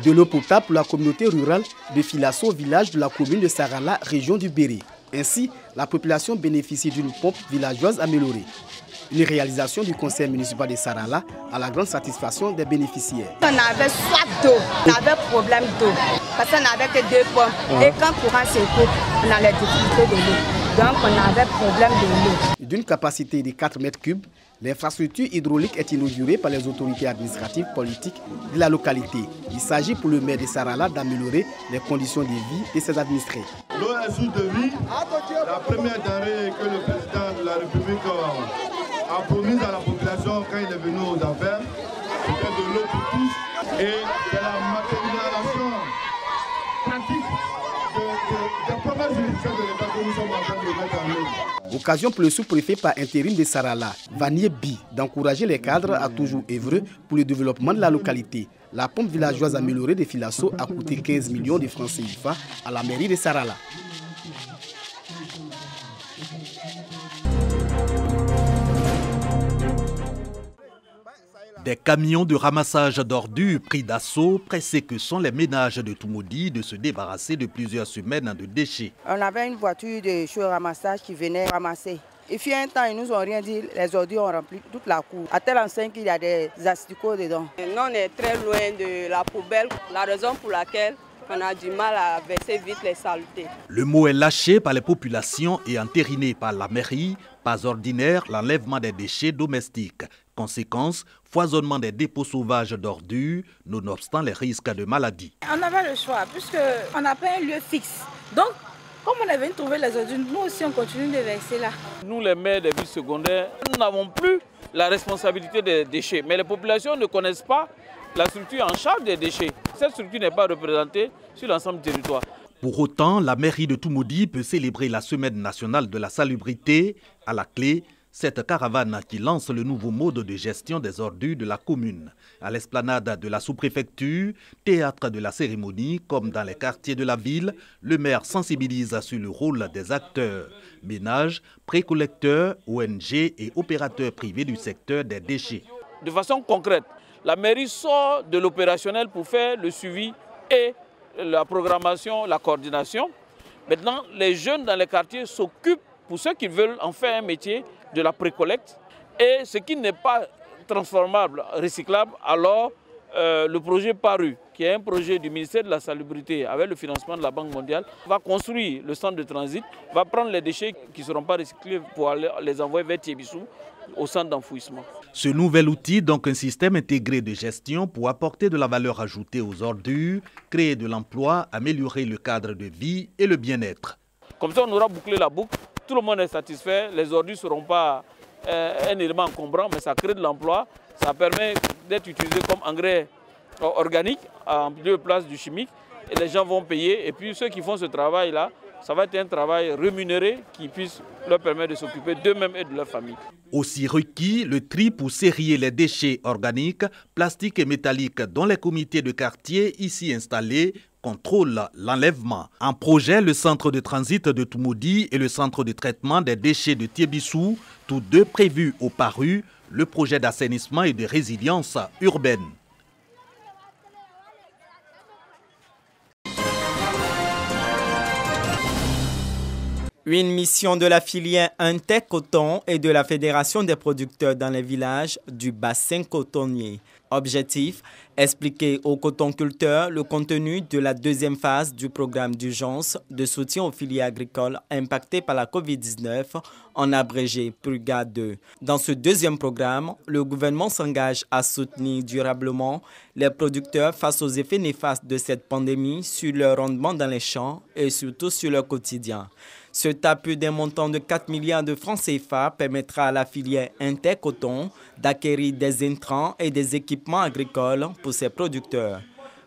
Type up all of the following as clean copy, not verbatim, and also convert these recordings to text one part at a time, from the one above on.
De l'eau potable pour la communauté rurale de Filasso, village de la commune de Sarala, région du Béré. Ainsi, la population bénéficie d'une pompe villageoise améliorée. Une réalisation du conseil municipal de Sarala à la grande satisfaction des bénéficiaires. On avait soif d'eau, on avait problème d'eau, parce qu'on n'avait que 2 pompes. Et quand le courant se coupe, on a les difficultés de l'eau. Donc on avait problème de l'eau. D'une capacité de 4 mètres cubes, l'infrastructure hydraulique est inaugurée par les autorités administratives politiques de la localité. Il s'agit pour le maire de Sarala d'améliorer les conditions de vie de ses administrés. L'eau est source de vie. La première denrée que le président de la République a promise à la population quand il est venu aux affaires, c'était de l'eau pour tous et de la matérialisation pratique des promesses judiciaires de l'État que nous sommes en train de mettre en œuvre. Occasion pour le sous-préfet par intérim de Sarala, Vanier Bi, d'encourager les cadres à toujours œuvrer pour le développement de la localité. La pompe villageoise améliorée de Filasso a coûté 15 millions de francs CFA à la mairie de Sarala. Des camions de ramassage d'ordures pris d'assaut, pressés que sont les ménages de Toumoudi de se débarrasser de plusieurs semaines de déchets. On avait une voiture de chaud ramassage qui venait ramasser. Il fut un temps, ils nous ont rien dit, les ordures ont rempli toute la cour. À tel enseigne qu'il y a des asticots dedans. Nous, on est très loin de la poubelle, la raison pour laquelle on a du mal à verser vite les saletés. Le mot est lâché par les populations et entériné par la mairie. Pas ordinaire l'enlèvement des déchets domestiques. Conséquence, foisonnement des dépôts sauvages d'ordures, nonobstant les risques de maladies. On avait le choix, puisqu'on n'a pas un lieu fixe. Donc, comme on est venu trouver les ordures, nous aussi on continue de verser là. Nous, les maires des villes secondaires, nous n'avons plus la responsabilité des déchets. Mais les populations ne connaissent pas la structure en charge des déchets. Cette structure n'est pas représentée sur l'ensemble du territoire. Pour autant, la mairie de Toumoudi peut célébrer la semaine nationale de la salubrité. À la clé, cette caravane qui lance le nouveau mode de gestion des ordures de la commune. À l'esplanade de la sous-préfecture, théâtre de la cérémonie, comme dans les quartiers de la ville, le maire sensibilise sur le rôle des acteurs. Ménages, précollecteurs, ONG et opérateurs privés du secteur des déchets. De façon concrète, la mairie sort de l'opérationnel pour faire le suivi et la programmation, la coordination. Maintenant, les jeunes dans les quartiers s'occupent, pour ceux qui veulent en faire un métier, de la précollecte. Et ce qui n'est pas transformable, recyclable, alors le projet PARU, qui est un projet du ministère de la Salubrité avec le financement de la Banque mondiale, va construire le centre de transit, va prendre les déchets qui ne seront pas recyclés pour aller les envoyer vers Tiébissou, au centre d'enfouissement. Ce nouvel outil, donc un système intégré de gestion pour apporter de la valeur ajoutée aux ordures, créer de l'emploi, améliorer le cadre de vie et le bien-être. Comme ça, on aura bouclé la boucle, tout le monde est satisfait, les ordures ne seront pas un élément encombrant, mais ça crée de l'emploi, ça permet d'être utilisé comme engrais organique en lieu et place du chimique, et les gens vont payer, et puis ceux qui font ce travail-là, ça va être un travail rémunéré qui puisse leur permettre de s'occuper d'eux-mêmes et de leur famille. Aussi requis, le tri pour sérier les déchets organiques, plastiques et métalliques dont les comités de quartier ici installés contrôlent l'enlèvement. En projet, le centre de transit de Toumoudi et le centre de traitement des déchets de Tiébissou, tous deux prévus au PARU, le projet d'assainissement et de résilience urbaine. Une mission de la filière Intec Coton et de la Fédération des producteurs dans les villages du bassin cotonnier. Objectif, expliquer aux cotonculteurs le contenu de la deuxième phase du programme d'urgence de soutien aux filières agricoles impactées par la COVID-19, en abrégé PRUGA 2. Dans ce deuxième programme, le gouvernement s'engage à soutenir durablement les producteurs face aux effets néfastes de cette pandémie sur leur rendement dans les champs et surtout sur leur quotidien. Cet appui d'un montant de 4 milliards de francs CFA permettra à la filière Intec Coton d'acquérir des intrants et des équipements agricoles pour ses producteurs.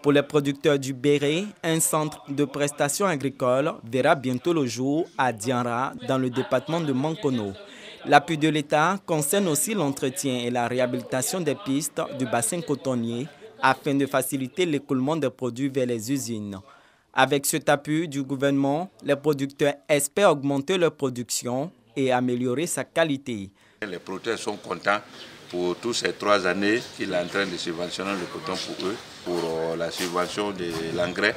Pour les producteurs du Béré, un centre de prestations agricoles verra bientôt le jour à Dianra, dans le département de Mankono. L'appui de l'État concerne aussi l'entretien et la réhabilitation des pistes du bassin cotonnier afin de faciliter l'écoulement des produits vers les usines. Avec cet appui du gouvernement, les producteurs espèrent augmenter leur production et améliorer sa qualité. Les producteurs sont contents pour toutes ces 3 années qu'il est en train de subventionner le coton pour eux. pour la subvention de l'engrais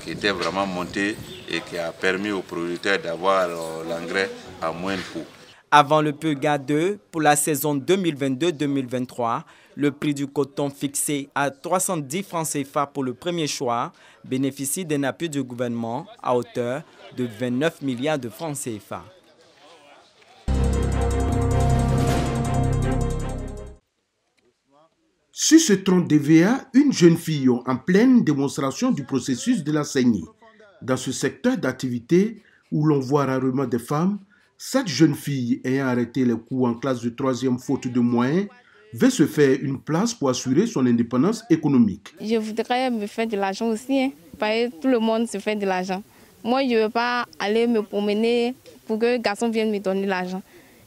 qui était vraiment montée et qui a permis aux producteurs d'avoir l'engrais à moindre coût. Avant le PEGA 2, pour la saison 2022-2023, le prix du coton fixé à 310 francs CFA pour le premier choix bénéficie d'un appui du gouvernement à hauteur de 29 milliards de francs CFA. Sur ce tronc d'EVA, une jeune fille en pleine démonstration du processus de la saignée. Dans ce secteur d'activité où l'on voit rarement des femmes, cette jeune fille ayant arrêté les cours en classe de 3e faute de moyens, veut se faire une place pour assurer son indépendance économique. Je voudrais me faire de l'argent aussi, parce que tout le monde se fait de l'argent. Moi, je ne veux pas aller me promener pour que le garçon vienne me donner l'argent.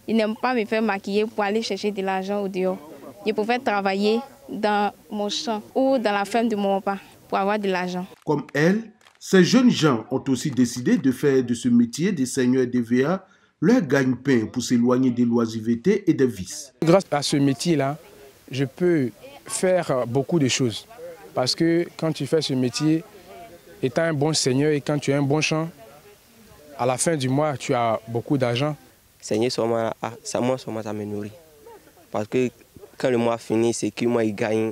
Il n'aime pas me faire maquiller pour aller chercher de l'argent au dehors. Je préfère travailler dans mon champ ou dans la ferme de mon papa pour avoir de l'argent. Comme elle, ces jeunes gens ont aussi décidé de faire de ce métier des seigneurs d'EVA leur gagne-pain pour s'éloigner des loisivetés et des vices. Grâce à ce métier-là, je peux faire beaucoup de choses. Parce que quand tu fais ce métier, étant un bon seigneur et quand tu as un bon champ, à la fin du mois, tu as beaucoup d'argent. Seigneur, ça me nourrit. Parce que quand le mois finit, c'est que moi, il gagne.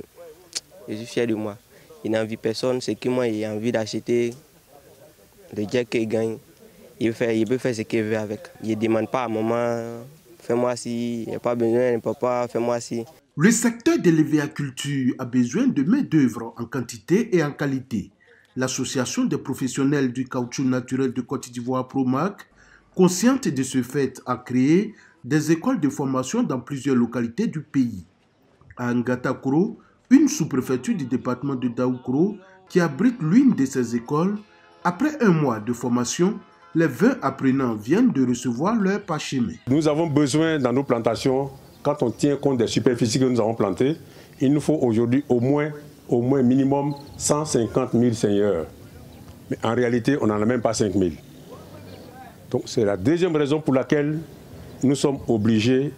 Je suis fier de moi. Il n'a envie de personne, c'est que moi, il a envie d'acheter, de dire qu'il gagne. Il peut faire ce qu'il veut avec. Il ne demande pas à maman, fais-moi ci, il n'y a pas besoin de papa, fais-moi ci. Le secteur de l'EVA-culture a besoin de main-d'œuvre en quantité et en qualité. L'Association des professionnels du caoutchouc naturel de Côte d'Ivoire, PROMAC, consciente de ce fait, a créé des écoles de formation dans plusieurs localités du pays. À Ngatakoro, une sous-préfecture du département de Daoukro, qui abrite l'une de ces écoles, après un mois de formation, les 20 apprenants viennent de recevoir leur parchemin. Nous avons besoin dans nos plantations, quand on tient compte des superficies que nous avons plantées, il nous faut aujourd'hui au moins minimum 150 000 seigneurs. Mais en réalité, on n'en a même pas 5 000. Donc c'est la deuxième raison pour laquelle nous sommes obligés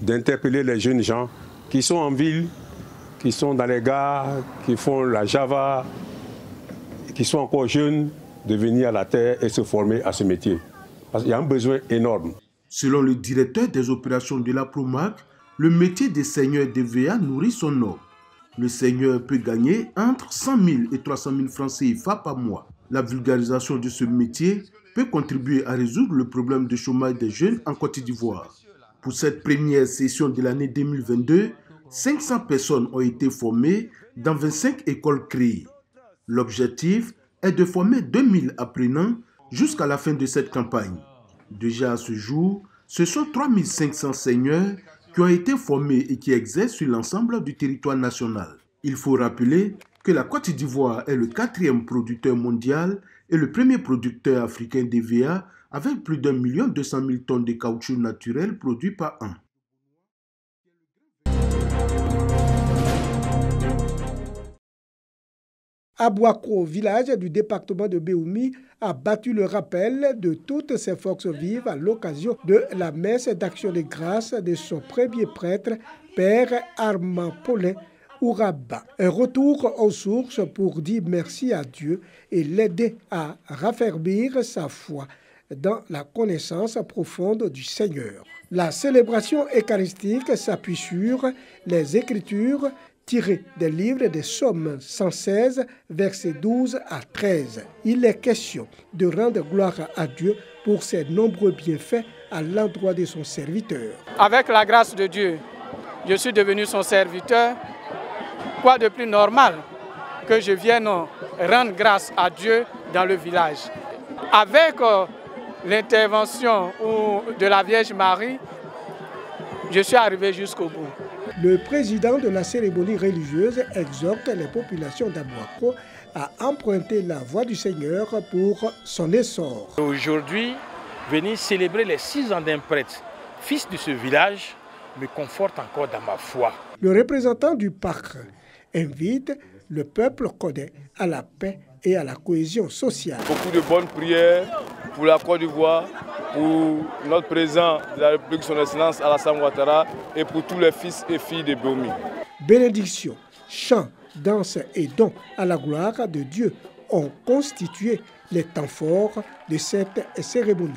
d'interpeller les jeunes gens qui sont en ville, qui sont dans les gares, qui font la Java, qui sont encore jeunes, de venir à la terre et se former à ce métier. Parce qu'il y a un besoin énorme. Selon le directeur des opérations de la PROMAC, le métier des seigneurs d'EVA nourrit son homme. Le seigneur peut gagner entre 100 000 et 300 000 francs CFA par mois. La vulgarisation de ce métier peut contribuer à résoudre le problème de chômage des jeunes en Côte d'Ivoire. Pour cette première session de l'année 2022, 500 personnes ont été formées dans 25 écoles créées. L'objectif est de former 2000 apprenants jusqu'à la fin de cette campagne. Déjà à ce jour, ce sont 3500 seigneurs qui ont été formés et qui exercent sur l'ensemble du territoire national. Il faut rappeler que la Côte d'Ivoire est le 4e producteur mondial et le premier producteur africain d'EVA avec plus d'1 200 000 tonnes de caoutchouc naturel produits par an. Abouakro, village du département de Béoumi, a battu le rappel de toutes ses forces vives à l'occasion de la messe d'action de grâce de son premier prêtre, Père Armand Paulin Ouraba. Un retour aux sources pour dire merci à Dieu et l'aider à raffermir sa foi dans la connaissance profonde du Seigneur. La célébration eucharistique s'appuie sur les Écritures tiré des livres des Psaumes 116, versets 12 à 13. Il est question de rendre gloire à Dieu pour ses nombreux bienfaits à l'endroit de son serviteur. Avec la grâce de Dieu, je suis devenu son serviteur. Quoi de plus normal que je vienne rendre grâce à Dieu dans le village. Avec l'intervention de la Vierge Marie, je suis arrivé jusqu'au bout. Le président de la cérémonie religieuse exhorte les populations d'Abouakro à emprunter la voie du Seigneur pour son essor. Aujourd'hui, venir célébrer les 6 ans d'un prêtre, fils de ce village, me conforte encore dans ma foi. Le représentant du parc invite le peuple congolais à la paix et à la cohésion sociale. Beaucoup de bonnes prières pour la Côte d'Ivoire, pour notre président de la République, son Excellence Alassane Ouattara, et pour tous les fils et filles de Béoumi. Bénédiction, chants, danse et dons à la gloire de Dieu ont constitué les temps forts de cette cérémonie.